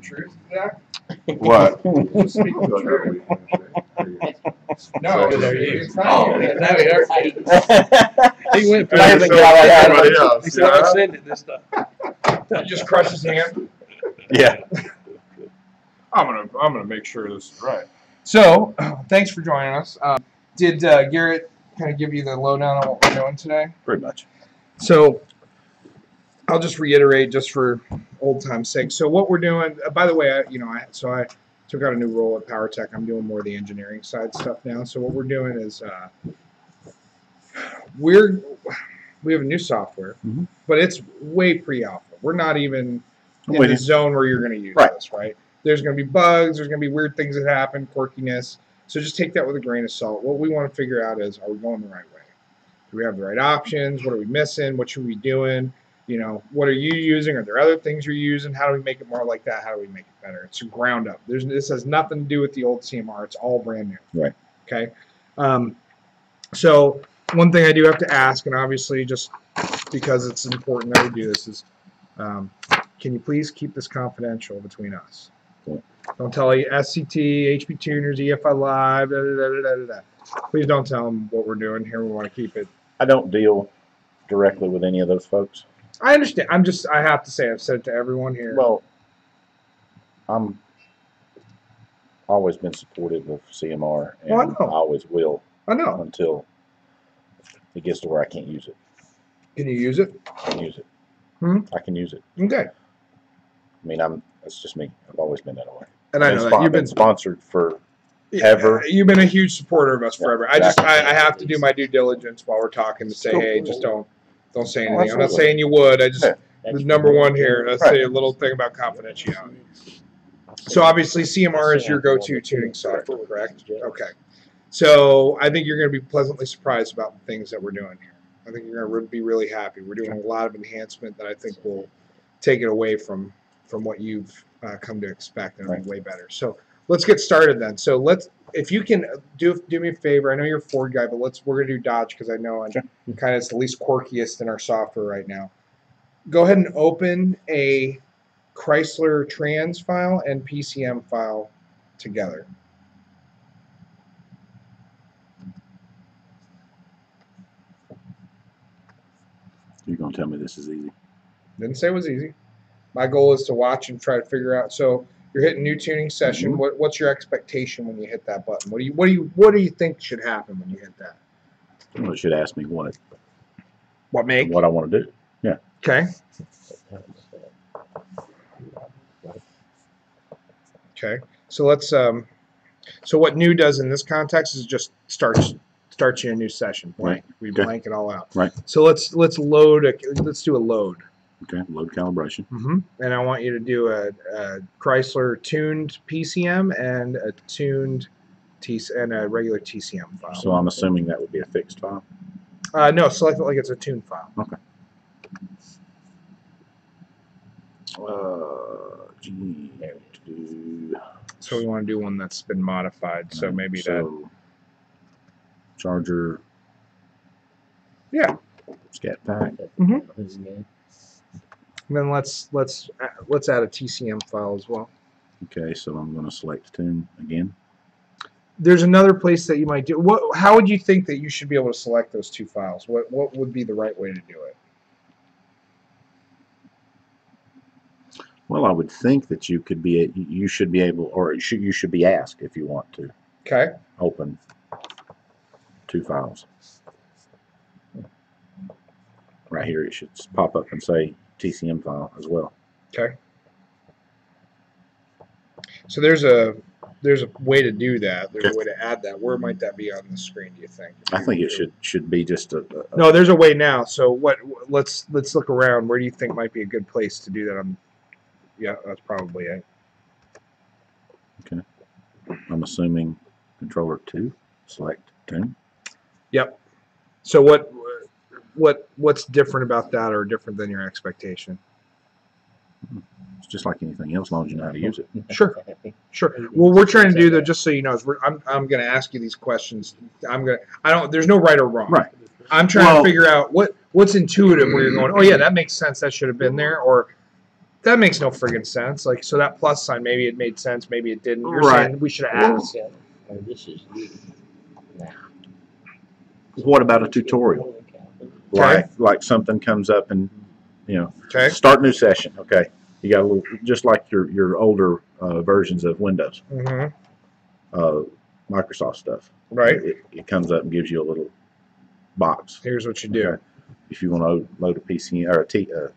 Truth, Zach? What? Just speak the truth. No, there you go. Oh, now he hurt you. He went for Hey, everything. so everybody else, He said, I'll yeah. send it this time. You just crush his hand. Yeah. I'm gonna make sure this is right. So, thanks for joining us. Did Garrett kind of give you the lowdown on what we're doing today? Pretty much. So, I'll just reiterate, just for old time's sake. So, what we're doing. By the way, I took out a new role at PowerTech. I'm doing more of the engineering side stuff now. So, what we're doing is we have a new software, but it's way pre-alpha. We're not even in the zone where you're going to use this, right? There's going to be bugs. There's going to be weird things that happen, quirkiness. So just take that with a grain of salt. What we want to figure out is, are we going the right way? Do we have the right options? What are we missing? What should we be doing? You know, what are you using? Are there other things you're using? How do we make it more like that? How do we make it better? It's a ground up. This has nothing to do with the old CMR. It's all brand new. Right. Okay. So one thing I do have to ask, and obviously just because it's important that we do this, is can you please keep this confidential between us? Don't tell SCT, HP Tuners, EFI Live, Please don't tell them what we're doing here. We want to keep it. I don't deal directly with any of those folks. I understand. I have to say, I've said it to everyone here. Well, I'm always been supportive of CMR, and I know. I always will. I know. Until it gets to where I can't use it. Can you use it? I can use it. I can use it. Okay. I mean, that's just me. I've always been that way. And I know that you've been sponsored for ever. You've been a huge supporter of us forever. Exactly. I have to do my due diligence while we're talking to say, hey, just don't say anything. I'm not saying you would. I just the number one here. Let's say a little thing about confidentiality. So obviously CMR is your go-to tuning software, correct? Okay. So I think you're going to be pleasantly surprised about the things that we're doing here. I think you're going to be really happy. We're doing a lot of enhancement that I think will take it away from what you've come to expect, and it'll be way better. So let's get started then. So if you can do me a favor. I know you're a Ford guy, but we're going to do Dodge because I know I'm kind of it's the least quirkiest in our software right now. Go ahead and open a Chrysler trans file and PCM file together. You're going to tell me this is easy? Didn't say it was easy. My goal is to watch and try to figure out. So you're hitting new tuning session. What's your expectation when you hit that button? What do you think should happen when you hit that? Well, it should ask me what make, what I want to do. Yeah. Okay. Okay. So let's so what new does in this context is just starts you a new session. Blank. We blank it all out. Right. So let's do a load. Okay. Load calibration. And I want you to do a Chrysler tuned PCM and a tuned and a regular TCM file. So I'm assuming that would be a fixed file. No, select it like it's a tuned file. Okay. So we want to do one that's been modified. So maybe that charger. Yeah. Scat pack. And then let's add a TCM file as well. Okay, so I'm going to select tune again. There's another place that you might do. How would you think that you should be able to select those two files? What would be the right way to do it? Well, I would think that you should be able, or you should be asked if you want to. Okay. Open two files. Right here, it should pop up and say TCM file as well. Okay. So there's a way to do that. There's a way to add that. Where might that be on the screen, do you think? I think it should be just a No, there's a way now. So let's look around. Where do you think might be a good place to do that? Yeah, that's probably it. Okay. I'm assuming controller 2, select tune. Yep. So what's different about that, or different than your expectation? It's just like anything else, as long as you know how to use it. Sure. Well, we're trying to do that. Just so you know, I'm going to ask you these questions. There's no right or wrong. Right. I'm trying to figure out what's intuitive where you're going, oh yeah, that makes sense. That should have been there, or That makes no friggin' sense. Like, so that plus sign, maybe it made sense, maybe it didn't. You're Right. saying we should have asked. This is you. Now. What about a tutorial? Like something comes up and, you know, Okay. start new session. Okay. You got a little, just like your older versions of Windows, Microsoft stuff. Right. It comes up and gives you a little box. Here's what you do. Okay. If you want to load a PC or a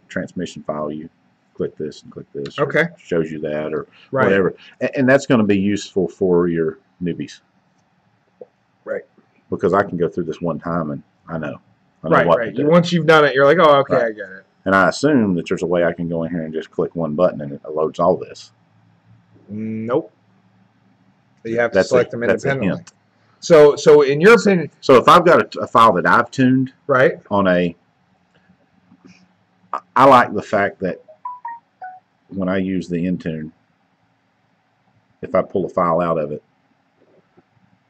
transmission file, you click this and click this. Okay. Shows you that or Right. whatever. And that's going to be useful for your newbies. Right. Because I can go through this one time and I know Right, what right. to do. Once you've done it, you're like, oh, okay, Right. I get it. And I assume that there's a way I can go in here and just click one button and it loads all this. Nope. You have to That's select a- them that's a independently. hint. So in your opinion, So if I've got a file that I've tuned right? on I like the fact that when I use the Intune, if I pull a file out of it,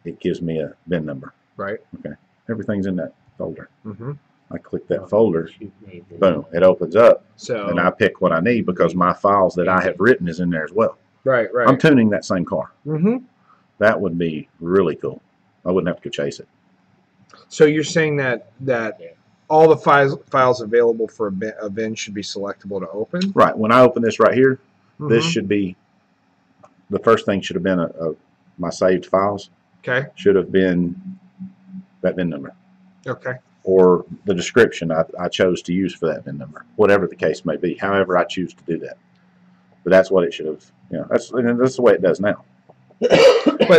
it gives me a bin number. Right. Okay. Everything's in that folder. Mm-hmm. I click that folder, boom, it opens up, So and I pick what I need because my files that I have written is in there as well. right, right. I'm tuning that same car. Mm-hmm. That would be really cool. I wouldn't have to go chase it. So you're saying that all the files available for a bin should be selectable to open? Right. When I open this right here, this Mhm. should be, the first thing should have been my saved files. Okay. Should have been that VIN number. Okay. Or the description I chose to use for that VIN number. Whatever the case may be. However I choose to do that. But that's what it should have, you know, that's the way it does now. But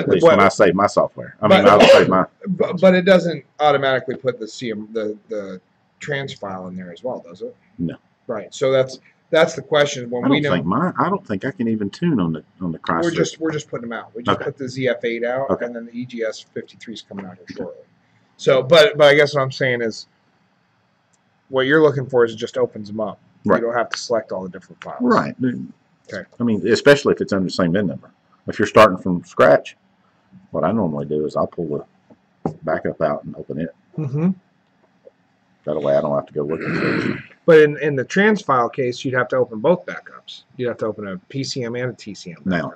At least when I save my software. I mean, I would save my. but it doesn't automatically put the trans file in there as well, does it? No. Right. So that's the question. When we know, I don't think I can even tune on the Chrysler. we're just putting them out. We just Okay. put the ZF8 out, Okay. and then the EGS 53 is coming out here shortly. So, but I guess what I'm saying is, what you're looking for is it just opens them up. Right. You don't have to select all the different files. Right. Okay. I mean, especially if it's under the same VIN number. If you're starting from scratch, what I normally do is I'll pull the backup out and open it. Mm-hmm. That way I don't have to go looking for it. But in the trans file case, you'd have to open both backups. You'd have to open a PCM and a TCM backup. Now.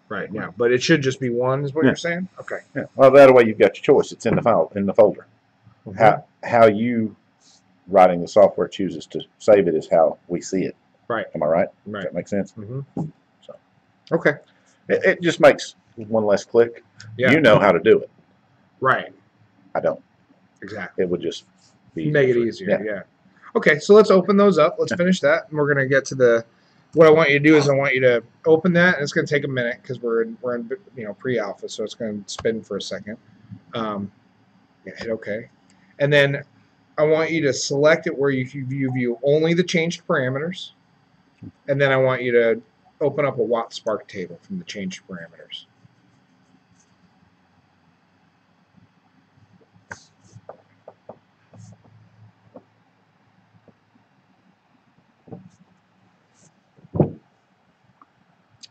Right now, but it should just be one, is what Yeah. you're saying? Okay. Yeah. Well, that way you've got your choice. It's in the file, in the folder. Mhm. How you writing the software chooses to save it is how we see it. Right. Am I right? Does Right. that make sense? Mm-hmm. So. Okay. It just makes one less click. Yeah. You know how to do it. Right. I don't. Exactly. It would just be Make it for- easier. Yeah. Okay, so let's open those up. Let's finish that, and we're gonna get to what I want you to do is I want you to open that, and it's gonna take a minute because we're in pre-alpha, so it's gonna spin for a second. Hit OK, and then I want you to select it where you view only the changed parameters, and then I want you to open up a Watt Spark table from the changed parameters.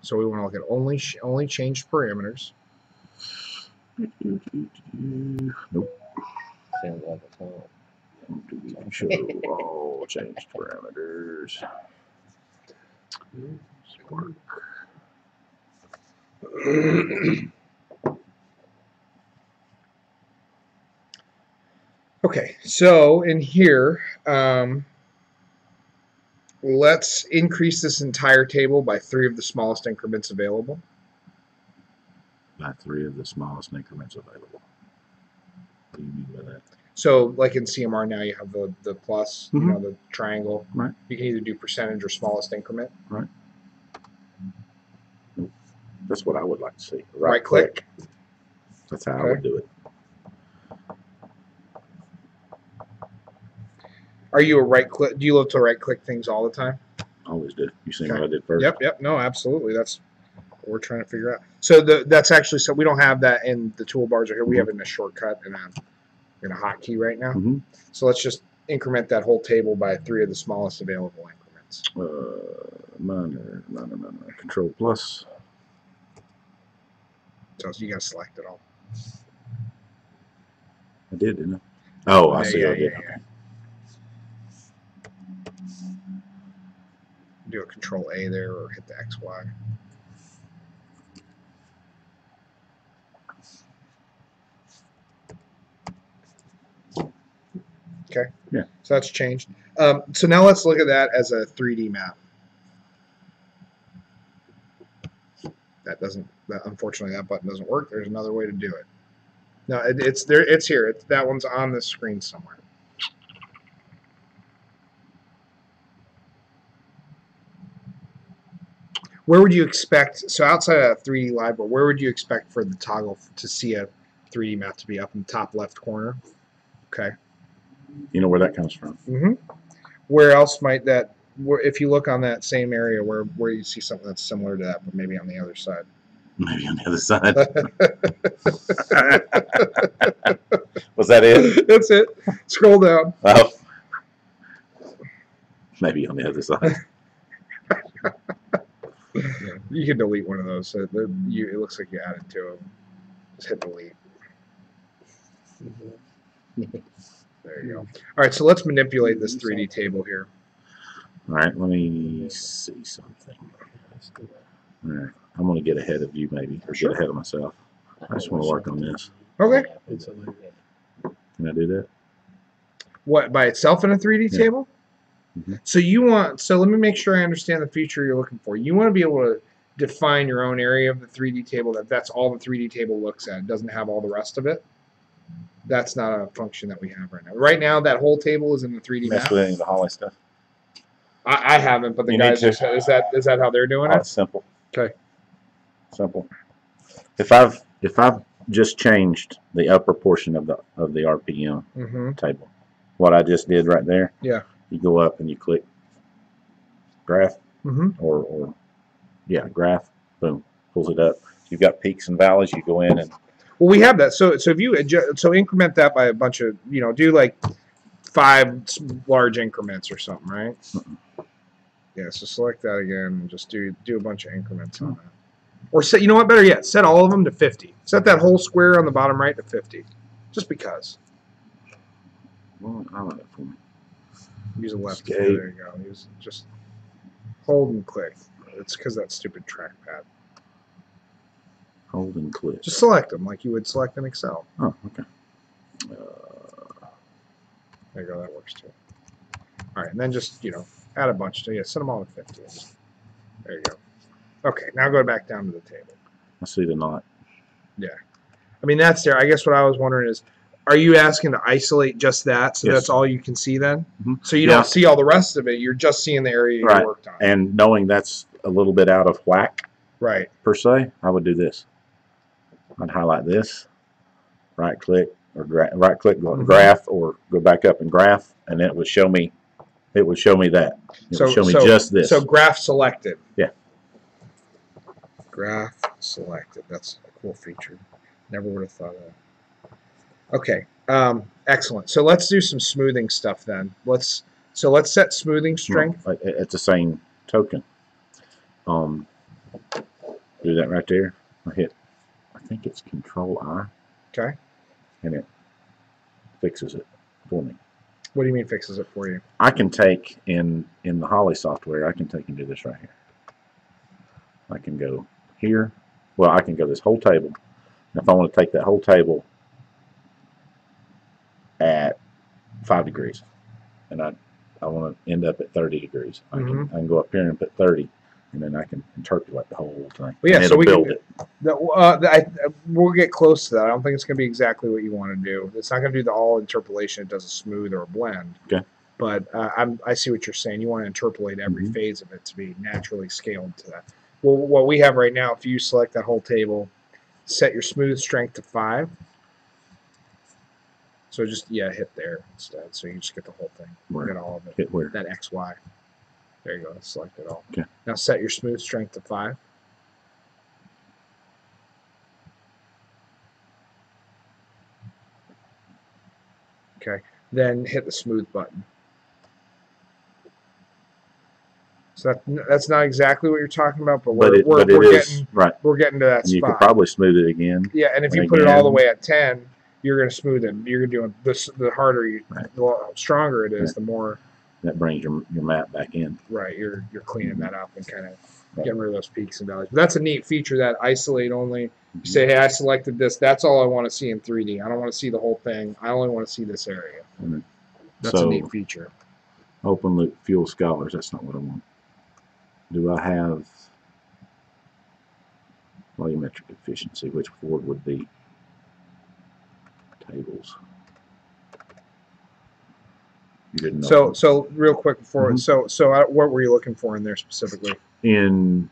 So we want to look at only changed parameters. Nope. Sounds like a song. Show all changed parameters. Spark. Okay, so in here, let's increase this entire table by 3 of the smallest increments available. By 3 of the smallest increments available. What do you mean by that? So, like in CMR now, you have the plus, Mhm. you know, the triangle. Right. You can either do percentage or smallest increment. Right. That's what I would like to see. Right click. That's how I Okay. would do it. Are you a right click? Do you love to right click things all the time? Always do. You see Okay. what I did first? Yep. No, absolutely. That's what we're trying to figure out. So that's actually, so we don't have that in the toolbars right here. We have it in a shortcut and in a hotkey right now. Mm-hmm. So let's just increment that whole table by 3 of the smallest available increments. Minor. Control plus. So you got to select it all. I did, didn't I? Oh, I see. Yeah, I did. yeah. do a Control A there or hit the XY. Okay. Yeah. So that's changed. So now let's look at that as a 3D map. That doesn't. Unfortunately, that button doesn't work. There's another way to do it. No, it's there. It's here. That one's on the screen somewhere. Where would you expect? So outside of 3D library, where would you expect for the toggle to see a 3D map to be up in the top left corner? Okay. You know where that comes from? Mm-hmm. Where else might that? If you look on that same area, where you see something that's similar to that, but maybe on the other side. Maybe on the other side. Was that it? That's it. Scroll down. Oh. Maybe on the other side. You can delete one of those. So it looks like you added to them. Just hit delete. There you go. All right, so let's manipulate this 3D table here. All right, let me see something. All right, I'm going to get ahead of you maybe, or get ahead of myself. I just want to work on this. Okay. Can I do that? What, by itself in a 3D table? Mm-hmm. So let me make sure I understand the feature you're looking for. You want to be able to define your own area of the 3D table that's all the 3D table looks at. It doesn't have all the rest of it. That's not a function that we have right now. Right now, that whole table is in the 3D map. Mess with any of the Holly stuff? I haven't, but the guys is that how they're doing it? It's simple. Okay. Simple. If I've just changed the upper portion of the RPM table, what I just did right there. Yeah. You go up and you click graph, or graph. Boom, pulls it up. You've got peaks and valleys. You go in and. Well, we have that. So if you increment that by a bunch of do like 5 large increments or something, right? Yeah. So select that again and just do a bunch of increments on that. Or set, you know what? Better yet, set all of them to 50. Set that whole square on the bottom right to 50, just because. Well, I like it for me. Use a left. There you go. Use just hold and click. It's because that stupid trackpad. Hold and click. Just select them like you would select in Excel. Oh, okay. There you go. That works too. All right, and then just add a bunch to set them all to 50. There you go. Okay, now go back down to the table. I see the knot. Yeah, I mean that's there. I guess what I was wondering is, are you asking to isolate just that so that's all you can see then? So you don't see all the rest of it. You're just seeing the area you worked on. And knowing that's a little bit out of whack, right? Per se, I would do this. I'd highlight this, right click or right click, go graph, or go back up and graph, and it would show me. It would show me that. It would show me just this. So graph selected. Yeah. Graph selected. That's a cool feature. Never would have thought of that. Okay. Excellent. So let's do some smoothing stuff then. Let's set smoothing strength. At the same token. Do that right there. I think it's Control I. Okay. And it fixes it for me. What do you mean fixes it for you? I can take in the Holly software. I can take and do this right here. I can go here. Well, I can go this whole table. And if I want to take that whole table at 5 degrees, and I want to end up at 30 degrees, I can go up here and put 30, and then I can interpolate the whole thing. Well, yeah, and so we build can, it. We'll get close to that. I don't think it's going to be exactly what you want to do. It's not going to do the all interpolation. It does a smooth or a blend. Okay. But I see what you're saying. You want to interpolate every phase of it to be naturally scaled to that. Well, what we have right now, if you select that whole table, set your smooth strength to 5. So just hit there instead. So you just get the whole thing. Where? Get all of it. Hit where? That XY. There you go. Select it all. Okay. Now set your smooth strength to 5. Okay. Then hit the smooth button. So that's not exactly what you're talking about, but we're getting to that spot. You could probably smooth it again. Yeah, and if you put it all the way at 10, you're going to smooth it. You're going to do the harder the stronger it is, the more that brings your map back in. Right, you're cleaning that up and kind of getting rid of those peaks and valleys. But that's a neat feature, that isolate only. You say, hey, I selected this. That's all I want to see in 3D. I don't want to see the whole thing. I only want to see this area. That's a neat feature. Open loop fuel scholars. That's not what I want. Do I have volumetric efficiency? Which Ford would be? Tables. You didn't know. So real quick before, so what were you looking for in there specifically? In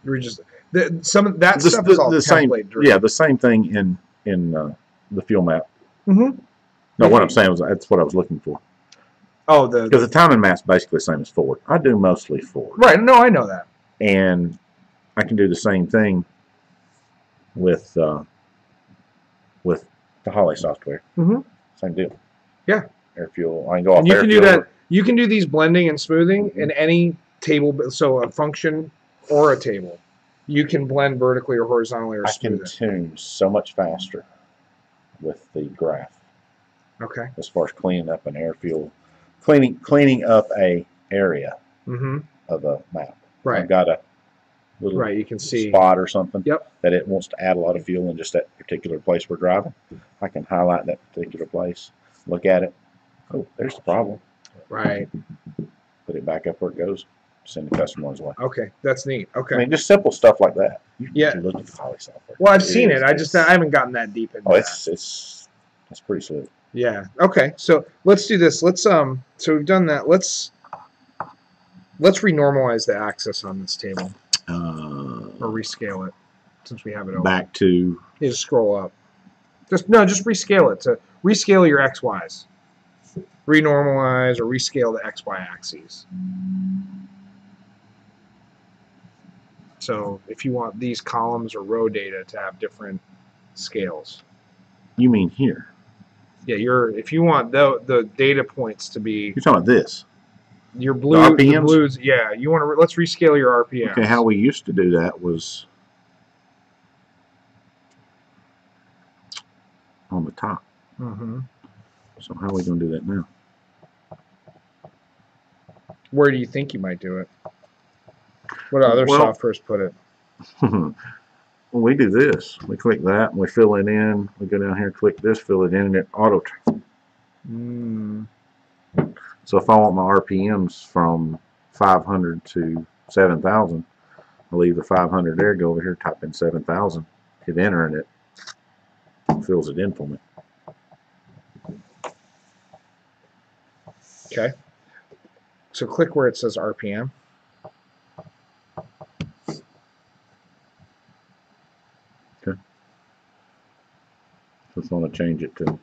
we're just some of that stuff is all template driven. Yeah, the same thing in the fuel map. No, what I'm saying was that's what I was looking for. Oh, because the timing map's basically the same as Ford. I do mostly Ford. Right. No, I know that. And I can do the same thing with the Holly software. Same deal. Yeah. Air fuel. I can go off. And you can do that. You can do these blending and smoothing in any table. So a function or a table, you can blend vertically or horizontally or smooth. I can tune so much faster with the graph. Okay. As far as cleaning up an air fuel, cleaning up a area of a map. Right. I've got a little you can see spot or something. Yep. That it wants to add a lot of fuel in just that particular place we're driving. I can highlight that particular place, look at it. Oh, there's the problem. Right. Put it back up where it goes. Send the customer on his way. Okay, that's neat. Okay. I mean, just simple stuff like that. You look at the Holly software. Well, I've seen it. I haven't gotten that deep into that. It's pretty slick. Yeah. Okay. So let's do this. Let's so we've done that. Let's renormalize the axis on this table. Or rescale it since we have it open. Back to. You just scroll up. Just rescale it to rescale your XYs. Renormalize or rescale the XY axes. So if you want these columns or row data to have different scales. You mean here? Yeah, if you want the data points to be. You're talking about this. Your blue, the RPMs? Blues. Yeah, you want to. Let's rescale your RPMs. Okay, how we used to do that was on the top. So how are we going to do that now? Where do you think you might do it? What other softwares put it? Well, we do this. We click that and we fill it in. We go down here, click this, fill it in, and it auto. So if I want my RPMs from 500 to 7,000, I'll leave the 500 there, go over here, type in 7,000, hit enter, and it fills it in for me. Okay. So click where it says RPM. Okay. Just want to change it to.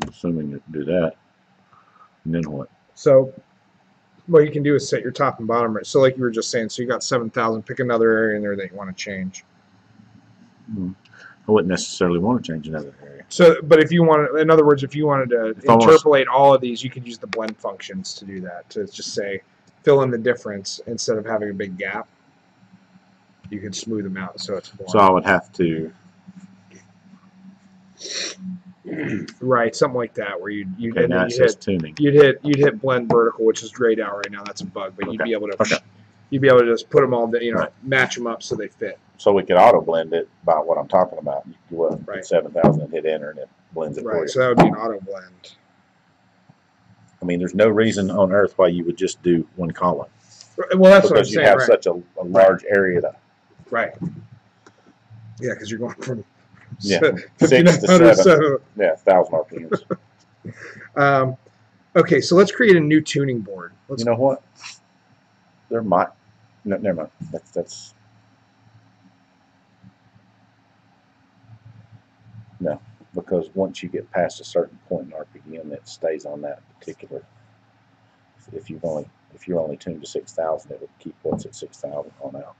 I'm assuming you do that. And then what? So what you can do is set your top and bottom rate. So like you were just saying, so you got 7,000, pick another area in there that you want to change. I wouldn't necessarily want to change another area. So, but if you wanted, in other words, if you wanted to interpolate all of these, you could use the blend functions to do that. To just say, fill in the difference instead of having a big gap. You can smooth them out so it's more. So I would have to. Right, something like that, where you'd tuning. You'd hit blend vertical, which is grayed out right now. That's a bug, but you'd be able to just put them all, match them up so they fit. So we could auto blend it by what I'm talking about. You go up to 7,000 and hit enter, and it blends it for you. Right, so that would be an auto blend. I mean, there's no reason on earth why you would just do one column. Well, that's what I'm saying. Because you have such a large area to. Right. Yeah, because you're going from 6 to 7. So. Yeah, 1,000 RPMs. Okay, so let's create a new tuning board. You know what? There might. No, never mind. That's. No, because once you get past a certain point in RPM, it stays on that particular. If you're only tuned to 6,000, it would keep what's at 6,000 on out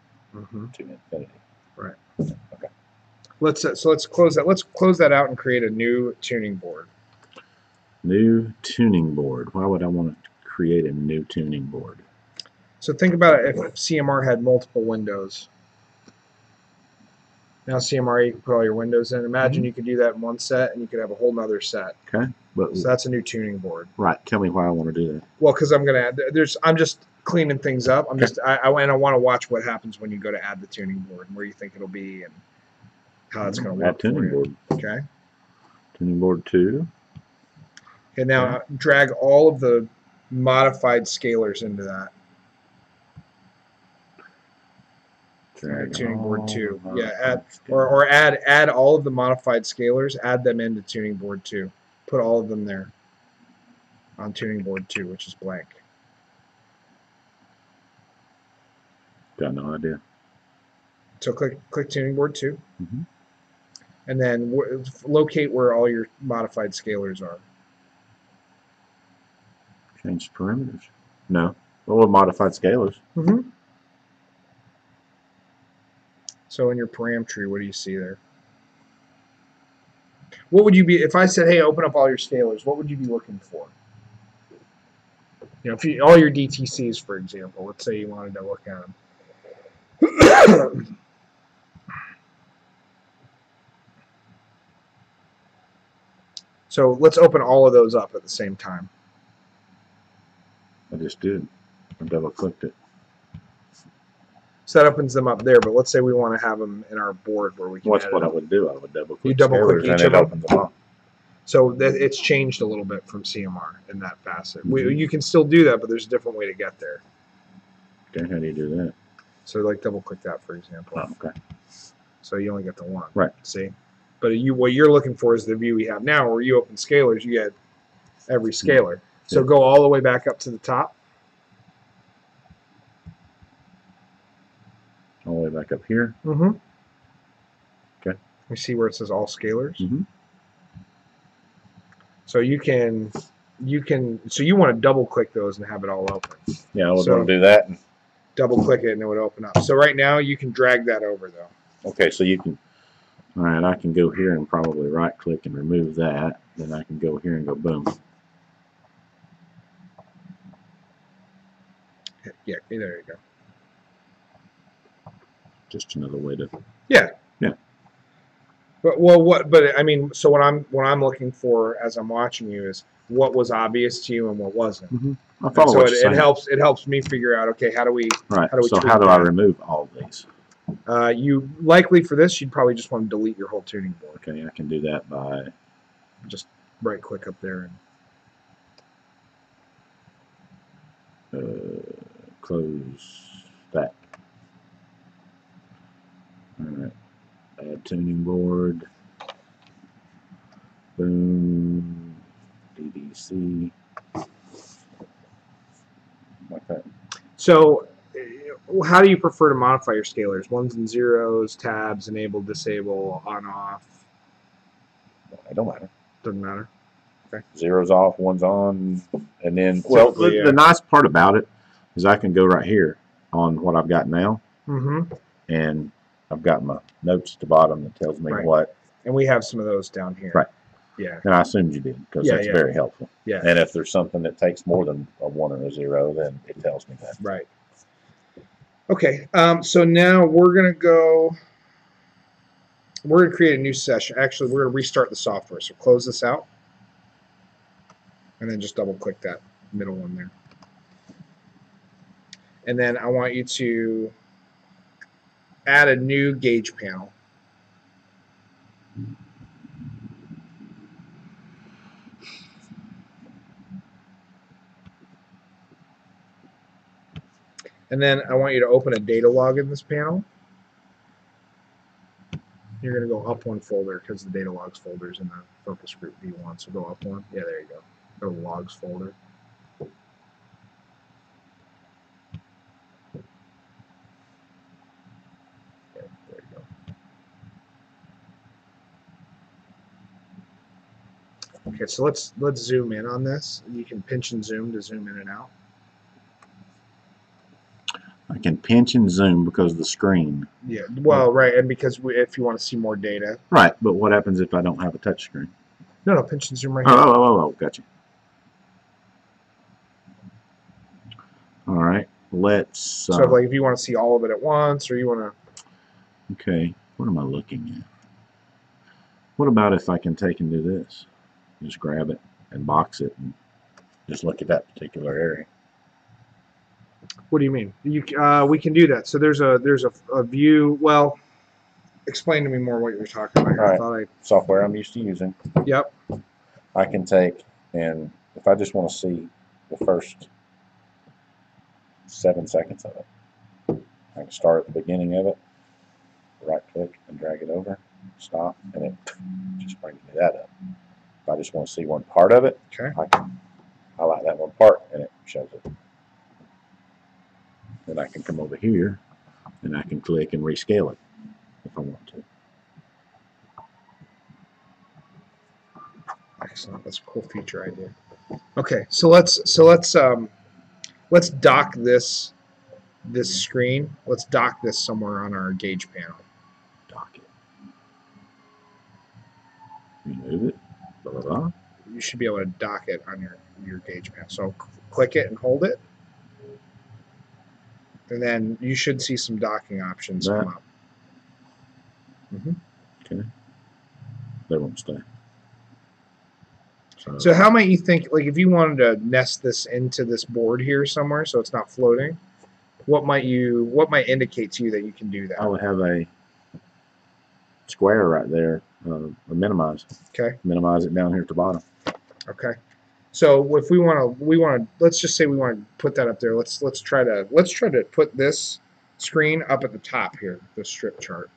to infinity. Right. Okay. Let's close that. Let's close that out and create a new tuning board. New tuning board. Why would I want to create a new tuning board? So think about it. If CMR had multiple windows. Now CMR, you can put all your windows in. Imagine you could do that in one set, and you could have a whole nother set. Okay. But So that's a new tuning board. right. Tell me why I want to do that. Well, because I'm gonna add. I'm just cleaning things up. I'm just. I want to watch what happens when you go to add the tuning board and where you think it'll be and how it's going to work. Add tuning board. Okay. Tuning board 2. Okay. Now drag all of the modified scalars into that. Tuning board 2. Yeah. Add all of the modified scalars. Add them into tuning board 2. Put all of them there. On tuning board 2, which is blank. Got no idea. So click tuning board 2, and then locate where all your modified scalars are. Change parameters. No. Well, modified scalars. So in your param tree, what do you see there? What would you be if I said, "Hey, open up all your scalars"? What would you be looking for? You know, if all your DTCs, for example, let's say you wanted to look at them. So let's open all of those up at the same time. I just did. I double clicked it. So that opens them up there, but let's say we want to have them in our board where we can. What's what I would do? I would double click. You double click each and of it them. opens them up. So it's changed a little bit from CMR in that facet. You can still do that, but there's a different way to get there. Okay, how do you do that? So like double click that, for example. Oh, okay. So you only get the one. Right. See? But what you're looking for is the view we have now, where you open scalars, you get every scalar. So go all the way back up to the top. All the way back up here. Okay. You see where it says all scalars? So you want to double click those and have it all open. Yeah, I would want to do that. Double click it and it would open up. So right now you can drag that over though. Okay, so you can, all right, I can go here and probably right click and remove that. Then I can go here and go boom. Yeah, there you go. Just another way to. Yeah. Yeah. But I mean, so what I'm looking for as I'm watching you is what was obvious to you and what wasn't. I follow so what you're saying. it helps me figure out, okay, how do we right. How do we so how do I remove all of these? You likely for this you'd probably just want to delete your whole tuning board. Okay, I can do that by just right click up there and close that. All right. Add tuning board. Boom. DDC. Like that. So, how do you prefer to modify your scalars? Ones and zeros, tabs, enable, disable, on, off? It don't matter. Doesn't matter. Okay. Zeros off, one's on, and then the nice part about it is I can go right here on what I've got now, and I've got my notes at the bottom that tells me what. And we have some of those down here. Right. Yeah. And I assumed you did because that's very helpful. Yeah. And if there's something that takes more than a 1 or a 0, then it tells me that. Right. Okay. So now we're gonna create a new session. Actually, we're gonna restart the software. So close this out, and then just double click that middle one there. And then I want you to add a new gauge panel. And then I want you to open a data log in this panel. You're going to go up one folder because the data logs folder is in the focus group V1. So go up one. Yeah, there you go. Go to the logs folder. Yeah, there you go. Okay, so let's zoom in on this. You can pinch and zoom to zoom in and out. I can pinch and zoom because of the screen. Yeah, well, right, and because if you want to see more data. Right, but what happens if I don't have a touch screen? No, pinch and zoom right here. Oh, gotcha. All right, let's. So, like, if you want to see all of it at once, or you want to. Okay. What am I looking at? What about if I can take and do this? Just grab it and box it and just look at that particular area. What do you mean? We can do that. So there's a view. Well, explain to me more what you're talking about here. All right. Software I'm used to using. Yep. I can take, and if I just want to see the first 7 seconds of it, I can start at the beginning of it, right click and drag it over, stop, and it just brings me that up. If I just want to see one part of it, okay, I can highlight that one part and it shows it. Then I can come over here and I can click and rescale it if I want to. Excellent. That's a cool feature idea. Okay, so let's dock this screen. Let's dock this somewhere on our gauge panel. Dock it. Remove it. Blah, blah, blah. You should be able to dock it on your gauge panel. So click it and hold it, and then you should see some docking options come up. Okay. They won't stay. So how might you think, like if you wanted to nest this into this board here somewhere so it's not floating, what might indicate to you that you can do that? I would have a square right there, minimize. Okay. Minimize it down here at the bottom. Okay. So if we want to, let's just say we want to put that up there. Let's try to put this screen up at the top here, the strip chart.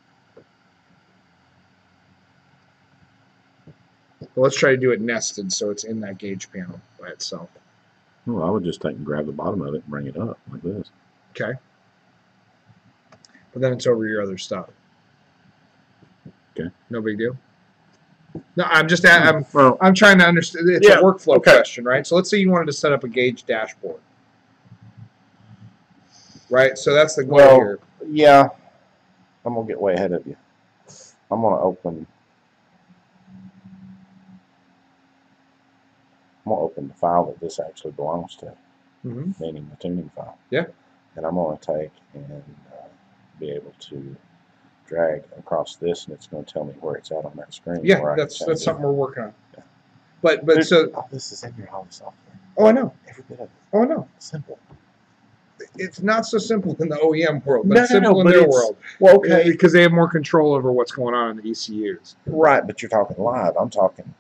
Well, let's try to do it nested so it's in that gauge panel by itself. Well, I would just take and grab the bottom of it and bring it up like this. Okay. But then it's over your other stuff. Okay. No big deal. No, I'm trying to understand. It's a workflow question, right? So let's say you wanted to set up a gauge dashboard, right? So that's the goal here. Yeah. I'm gonna get way ahead of you. I'm gonna open the file that this actually belongs to, meaning the tuning file. Yeah. And I'm going to take and be able to drag across this, and it's going to tell me where it's at on that screen. Yeah, that's something we're working on. Yeah. But this is in your Holly software. Oh, I know. Every bit of it. Oh, I know. Simple. It's not so simple in the OEM world, but it's simple in their world. Well, okay. Because they have more control over what's going on in the ECUs. Right, but you're talking live. I'm talking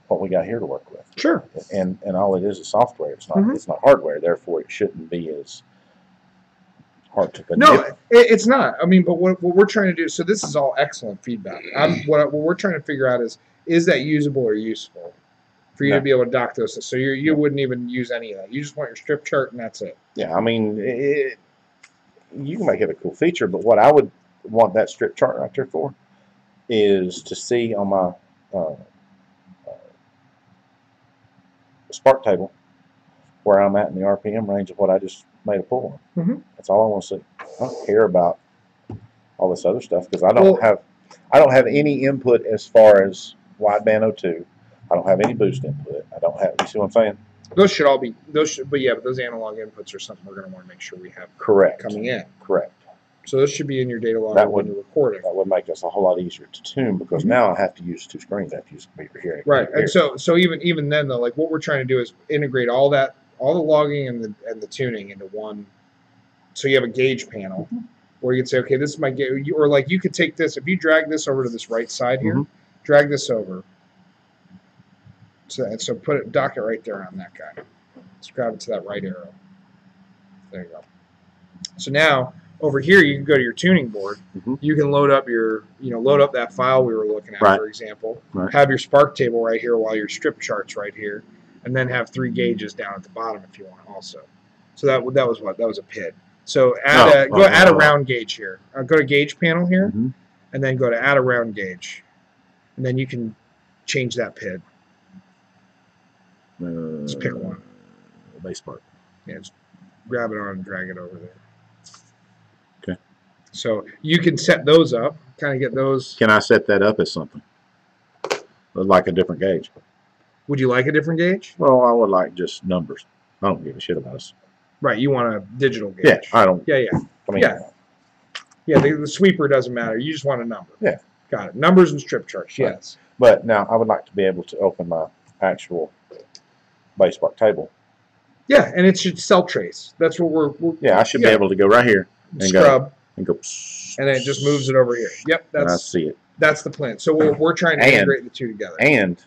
what we got here to work with. Sure. And all it is software. It's not it's not hardware. Therefore, it shouldn't be as hard to manipulate. No, it's not. I mean, but what we're trying to do. So this is all excellent feedback. What we're trying to figure out is that usable or useful for you to be able to dock those. So you wouldn't even use any of that. You just want your strip chart and that's it. Yeah, I mean, you can make it a cool feature, but what I would want that strip chart right there for is to see on my spark table where I'm at in the RPM range of what I just made a pull on. That's all I want to see. I don't care about all this other stuff because I don't have any input as far as wideband O2. I don't have any boost input. I don't have. You see what I'm saying? Those should all be but those analog inputs are something we're going to want to make sure we have coming in. Correct. So those should be in your data log when you're recording. That would make us a whole lot easier to tune because now I have to use two screens. I have to use a computer here. Right, and so even then though, like what we're trying to do is integrate all the logging and the tuning into one. So you have a gauge panel where you can say, okay, this is my gauge, or like you could take this if you drag this over to this right side here, drag this over. So dock it right there on that guy. Let's grab it to that right arrow. There you go. So now over here you can go to your tuning board. You can load up that file we were looking at, for example. Have your spark table right here while your strip chart's right here, and then have 3 gauges down at the bottom if you want also. So that was a PID. So add a round gauge here. Go to gauge panel here, and then go to add a round gauge, and then you can change that PID. Just pick one. Base part. Yeah, just grab it on and drag it over there. Okay. So you can set those up, kind of get those. Can I set that up as something? Like a different gauge? Would you like a different gauge? Well, I would like just numbers. I don't give a shit about us. Right, you want a digital gauge. Yeah, I don't. Yeah. I mean, Yeah, the sweeper doesn't matter. You just want a number. Yeah. Got it. Numbers and strip charts. Right. Yes. But now I would like to be able to open my actual base part table. Yeah, and it should cell trace. That's what we're Yeah, I should be able to go right here and scrub go, and then it just moves it over here. Yep, and I see it. that's the plan. So we're trying to integrate the two together. And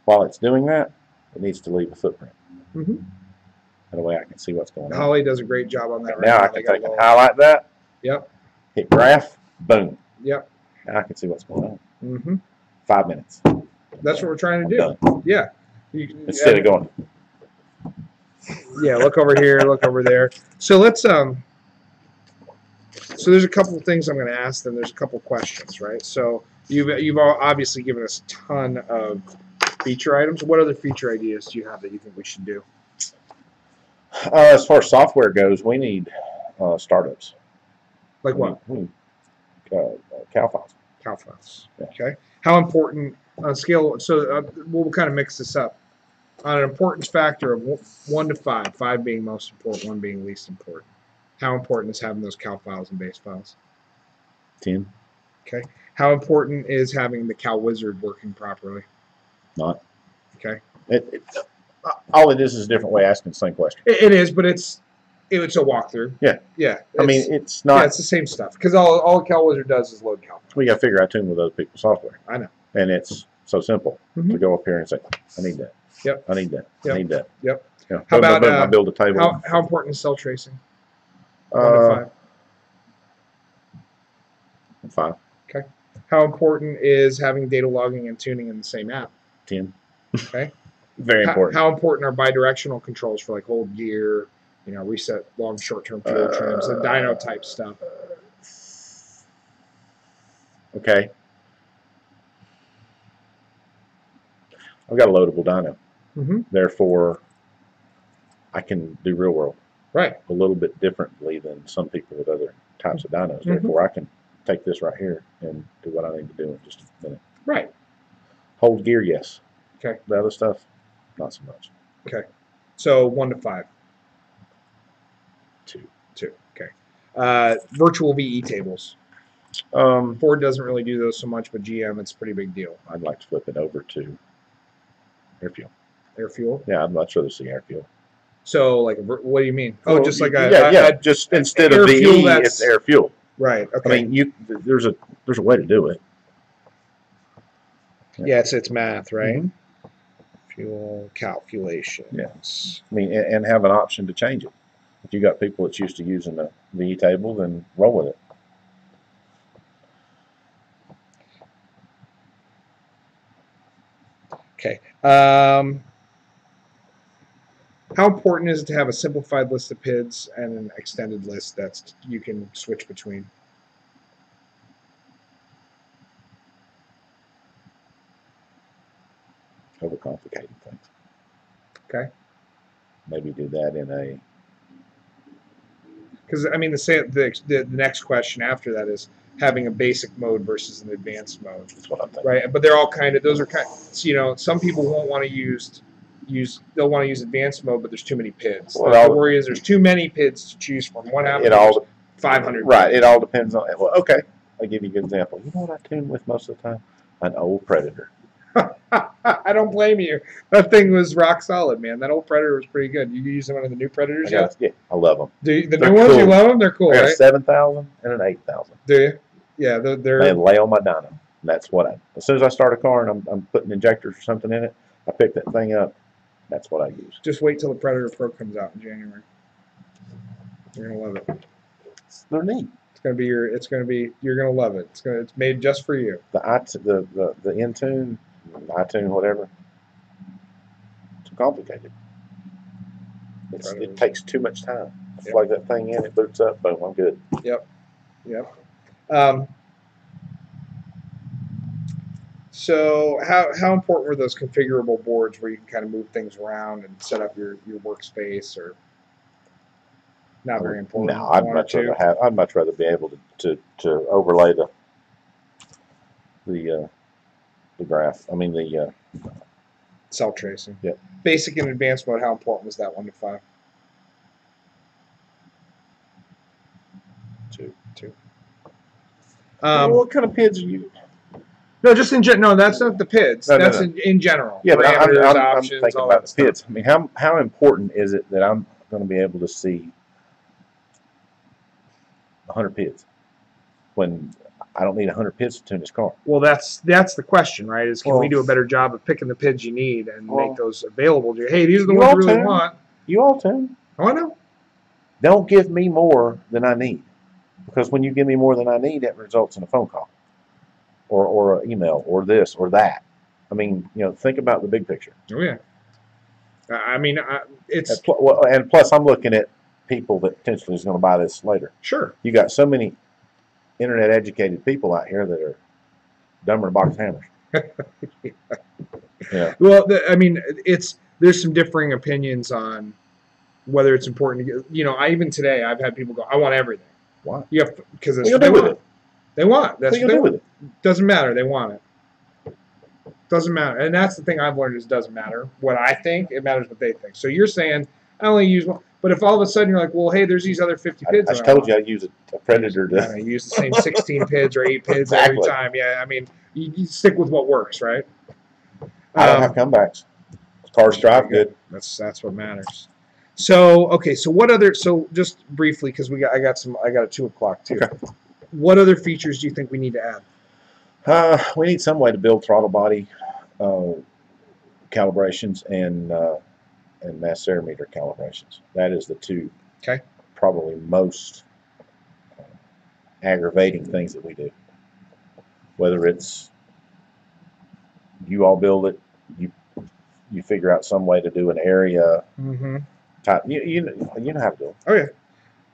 while it's doing that, it needs to leave a footprint. Mm-hmm. That way I can see what's going on. Holly does a great job on that. Now I can take and highlight that. Yep. Hit graph. Boom. Yep. Now I can see what's going on. Mm-hmm. 5 minutes. That's what we're trying to do. Done. Yeah. Instead of going. Yeah. Look over here. Look over there. So let's So there's a couple of things I'm going to ask. Then there's a couple of questions, right? So you've obviously given us a ton of feature items. What other feature ideas do you have that you think we should do? As far as software goes, we need startups. Like what? Cal files. Cal files. Yeah. Okay. How important on a scale? So we'll kind of mix this up. On an importance factor of 1 to 5, 5 being most important, 1 being least important. How important is having those Cal files and base files? 10. Okay. How important is having the Cal Wizard working properly? Not. Okay. All it is a different way of asking the same question. It is, but it's a walkthrough. Yeah. Yeah. I mean, it's not. Yeah, it's the same stuff because all Cal Wizard does is load Cal. We got to figure out tune with other people's software. I know. And it's so simple to go up here and say, I need that. Yep. I need that. Yep. I need that. Yep. Yeah. How about I build a table. How important is cell tracing? 1 to 5. 5. Okay. How important is having data logging and tuning in the same app? 10. Okay. Very important. How important are bidirectional controls for like hold gear, reset long short-term fuel trims, the dyno type stuff? Okay. I've got a loadable dyno. Mm-hmm. Therefore, I can do real world Right. a little bit differently than some people with other types of dynos. Mm-hmm. Therefore, I can take this right here and do what I need to do in just a minute. Right. Hold gear, yes. Okay. The other stuff, not so much. Okay. So 1 to 5. 2. 2. Okay. Virtual VE tables. Ford doesn't really do those so much, but GM, it's a pretty big deal. I'd like to flip it over to air fuel. Air fuel. Yeah, I'd much rather see air fuel. So, like, what do you mean? Oh, Well, just like just instead of air fuel, VE, it's air fuel. Right. Okay. I mean, there's a way to do it. Yeah, it's math, right? Mhm. Fuel calculations. Yeah. I mean, and have an option to change it. If you got people that's used to using the VE table, then roll with it. Okay. How important is it to have a simplified list of PIDs and an extended list that you can switch between? Overcomplicating things. Okay. Maybe do that in a. Because I mean, the next question after that is having a basic mode versus an advanced mode. That's what I'm thinking. Right, but they're all those are some people won't want to they'll want to use advanced mode, but there's too many PIDs. Well, the worry is there's too many PIDs to choose from. What happens? It all 500. Right. It all depends on. Well, okay. I'll give you a good example. You know what I tune with most of the time? An old Predator. I don't blame you. That thing was rock solid, man. That old Predator was pretty good. You use one of the new Predators yet? Yeah, I love them. The They're new ones, cool. you love them? They're cool, I got right? a 7,000 and an 8,000. Do you? Yeah, they're They lay on my dyno. That's what as soon as I start a car and I'm putting injectors or something in it, I pick that thing up. That's what I use. Just wait till the Predator Pro comes out in January. You're gonna love it. They're neat. You're gonna love it. It's made just for you. The Intune, iTune, whatever. It's complicated. It takes too much time. I plug that thing in, it boots up, boom, I'm good. Yep. So how important were those configurable boards where you can kind of move things around and set up your workspace, or not very important? No, I'd much rather be able to overlay the graph. I mean the cell tracing. Yep. Basic and advanced mode. How important was that 1 to 5? 2. What kind of PIDs are you? No, just in general. No, that's not the PIDs. No, that's no. In general. Yeah, but I'm Options, thinking all about that the PIDs. I mean, how important is it that I'm going to be able to see 100 PIDs when I don't need 100 PIDs to tune this car? Well, that's the question, right? Is can we do a better job of picking the PIDs you need and make those available to you? Hey, these are the ones you really want. You all tune. Oh, I know. Don't give me more than I need, because when you give me more than I need, that results in a phone call, or an email, or this or that. I mean, think about the big picture. Oh yeah. I mean, it's and plus I'm looking at people that potentially is going to buy this later. Sure. You got so many internet educated people out here that are dumber than a box of hammers. Yeah. Well, I mean, there's some differing opinions on whether it's important to get. I even today I've had people go, I want everything. Why? Yeah, because that's what they want. With it? They want. That's what they want. With it? Doesn't matter. They want it. Doesn't matter. And that's the thing I've learned is it doesn't matter what I think. It matters what they think. So you're saying I only use one. But if all of a sudden you're like, well, hey, there's these other 50 PIDs. I just told you I use a Predator to. I use the same 16 PIDs or 8 PIDs every time. Yeah, I mean, you stick with what works, right? I don't have comebacks. Cars drive good. That's what matters. So okay, so what other? So just briefly, because I got a 2 o'clock too. Okay. What other features do you think we need to add? We need some way to build throttle body calibrations and mass meter calibrations. That is the two probably most aggravating things that we do. Whether it's you all build it, you figure out some way to do an area type. You know how to do it. Oh yeah.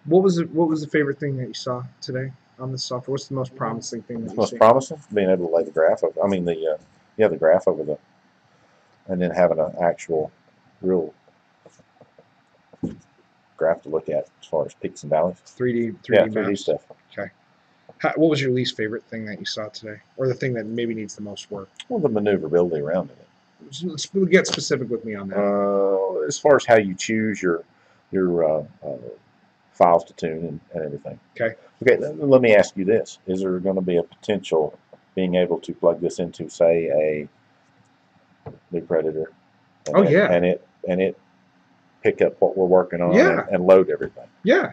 What was the favorite thing that you saw today on this software? What's the most promising thing that you see? Most promising? Being able to lay the graph over. I mean the graph over the, and then having an actual real graph to look at as far as peaks and valleys. 3D yeah, 3D stuff. Okay. What was your least favorite thing that you saw today, or the thing that maybe needs the most work? Well, the maneuverability around it. Let's get specific with me on that. As far as how you choose your files to tune and everything. Okay. Okay. Let me ask you this: is there going to be a potential being able to plug this into, say, a new Predator? And it pick up what we're working on and load everything. Yeah.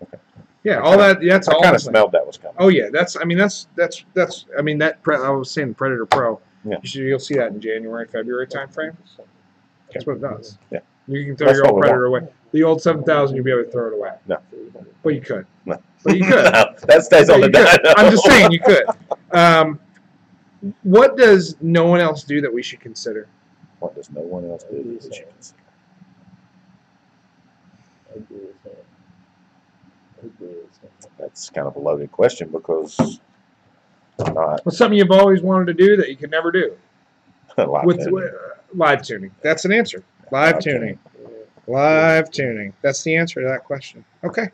Okay. Yeah, all that. That's all. I kind of smelled that was coming. Oh yeah, that's. I mean, that. I was saying the Predator Pro. Yeah. You'll see that in January, February timeframe. That's what it does. Yeah. You can throw your old Predator away. The old 7000, you'll be able to throw it away. No. But you could. No. But you could. No, that stays on the dyno. I'm just saying you could. What does no one else do that we should consider? What does no one else do that we should consider? That's kind of a loaded question because I'm not. What's something you've always wanted to do that you can never do? Live tuning. That's an answer. Live tuning. Live tuning. That's the answer to that question. Okay.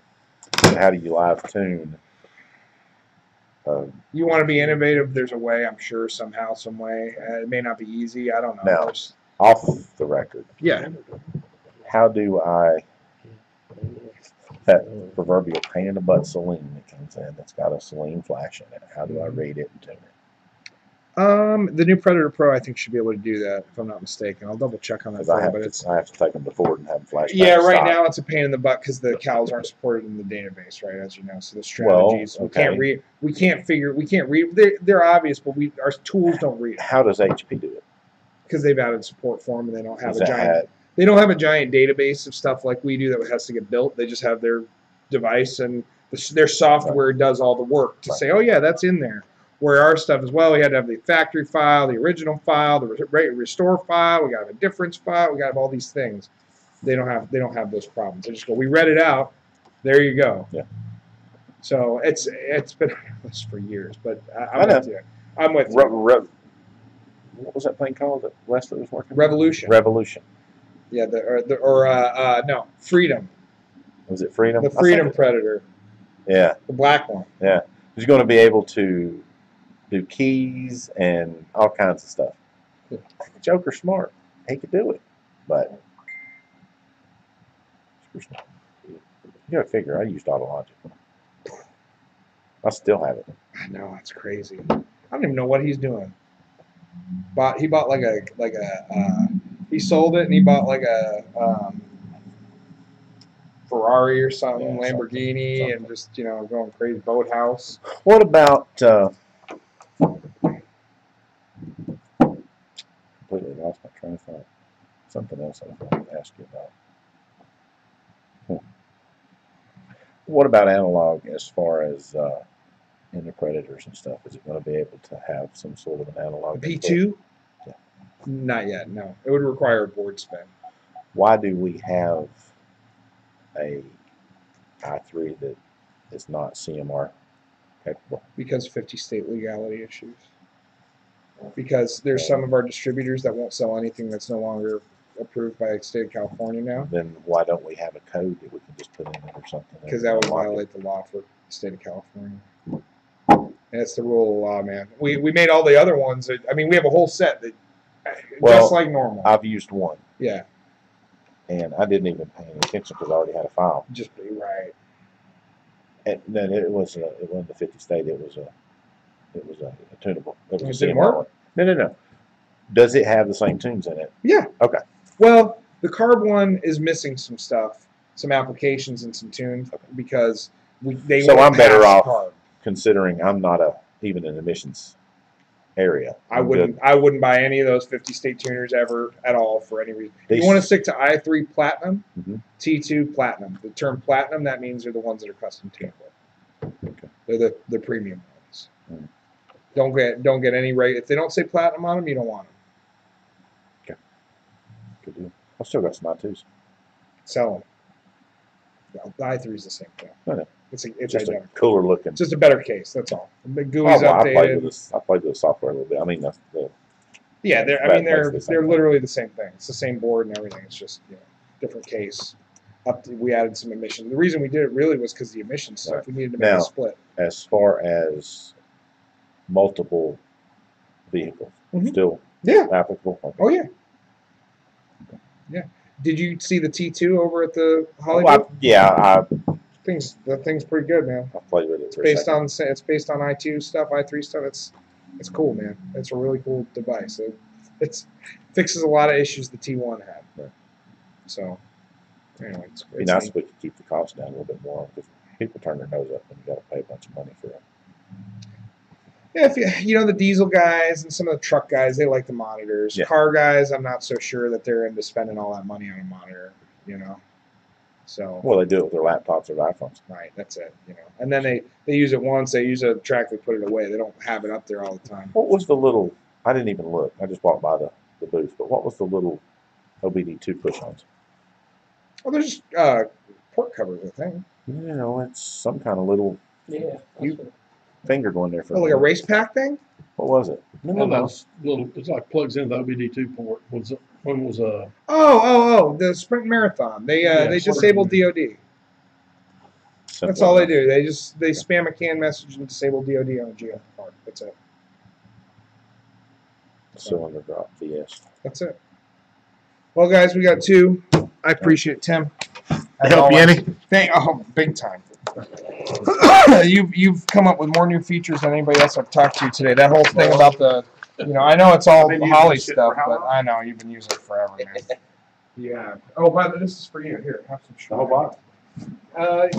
And how do you live tune? You want to be innovative. There's a way, I'm sure, somehow, some way. It may not be easy. I don't know. Now, off the record. Yeah. How do I, that proverbial pain in the butt Celine that comes in, that's got a Celine flash in it, how do I read it and tune it? The new Predator Pro, I think, should be able to do that, if I'm not mistaken. I'll double check on that. I have to take them to Ford and have them flash. Yeah, right now it's a pain in the butt because the cals aren't supported in the database, right? As you know, so the strategies we can't read. We can't read. They're obvious, but our tools don't read. How does HP do it? Because they've added support for them, and they don't have a giant. They don't have a giant database of stuff like we do that has to get built. They just have their device and their software does all the work to say, oh yeah, that's in there. Where our stuff as well, we had to have the factory file, the original file, the restore file. We got to have a difference file. We got to have all these things. They don't have those problems. They just go, we read it out. There you go. Yeah. So it's been on this for years, but I'm with you. I'm with you. What was that thing called that Wesley was working? Revolution. Revolution. Yeah. No, Freedom. Was it Freedom? The Freedom Predator. Yeah. The black one. Yeah. He's going to be able to do keys and all kinds of stuff. Joker's smart. He could do it, but you got to figure. I used AutoLogic. I still have it. I know, that's crazy. I don't even know what he's doing. He bought he sold it and he bought like a Ferrari or something, Yeah, Lamborghini, something. and just going crazy. Boathouse. What about completely lost my train of thought. Something else I was going to ask you about. What about analog as far as in the Predators and stuff? Is it going to be able to have some sort of an analog? P2? Yeah. Not yet, no. It would require a board spin. Why do we have a i3 that is not CMR capable? Because 50 state legality issues. Because there's some of our distributors that won't sell anything that's no longer approved by the state of California now. Then why don't we have a code that we can just put in it or something? Because that would violate the law for the state of California. And it's the rule of law, man. We made all the other ones. We have a whole set that just like normal. I've used one. Yeah. And I didn't even pay any attention because I already had a file. Just be right. And then it wasn't the 50 state. It was a tunable. It It didn't work? No. Does it have the same tunes in it? Yeah. Okay. Well, the carb one is missing some stuff, some applications and some tunes because they. So I'm better off carb. Considering I'm not even an emissions area. I wouldn't buy any of those 50 state tuners ever at all for any reason. If you want to stick to i3 Platinum, T2 Platinum. The term Platinum, that means they're the ones that are custom tunable. Okay. They're the premium ones. Mm. Don't get any rate. If they don't say Platinum on them, you don't want them. Okay. Good deal. I've still got some i2s. Sell them. Well, the i3 is the same thing. No. It's just identical. a cooler looking. It's just a better case. That's all. The GUI's updated. I played with the software a little bit. They're literally the same thing. It's the same board and everything. It's just different case. We added some emission. The reason we did it really was because the emission stuff. Right. We needed to make a split. As far as multiple vehicles, still applicable. Okay. Oh yeah. Okay. Yeah. Did you see the T2 over at the Hollywood? The thing's pretty good, man. I played with it. It's based on i2 stuff, i3 stuff. It's cool, man. It's a really cool device. It fixes a lot of issues the T1 had. Right. So anyway, it's it'd be nice if we could keep the cost down a little bit more because people turn their nose up and you got to pay a bunch of money for it. Yeah, if the diesel guys and some of the truck guys, they like the monitors. Yeah. Car guys, I'm not so sure that they're into spending all that money on a monitor. So. Well, they do it with their laptops or iPhones. Right, that's it. And then they use it once. They use a track. They put it away. They don't have it up there all the time. What was the little? I didn't even look. I just walked by the booth. But what was the little OBD2 push-ons? Well, there's port covers, I think. It's some kind of little finger going there for. Oh, like a race pack thing? What was it? No. It's like plugs into the OBD2 port. One was the Sprint Marathon. They disabled DoD. That's all they do. They spam a CAN message and disable DoD on a GF card. That's it. Cylinder drop VS. That's it. Well, guys, we got 2. I appreciate it, Tim. Help you any? Big time. You've come up with more new features than anybody else I've talked to today. That whole thing about I know it's all Holly stuff, but I know you've been using it forever, man. Yeah. Oh, by the way, this is for you. Here, have some sugar. The whole box? Well.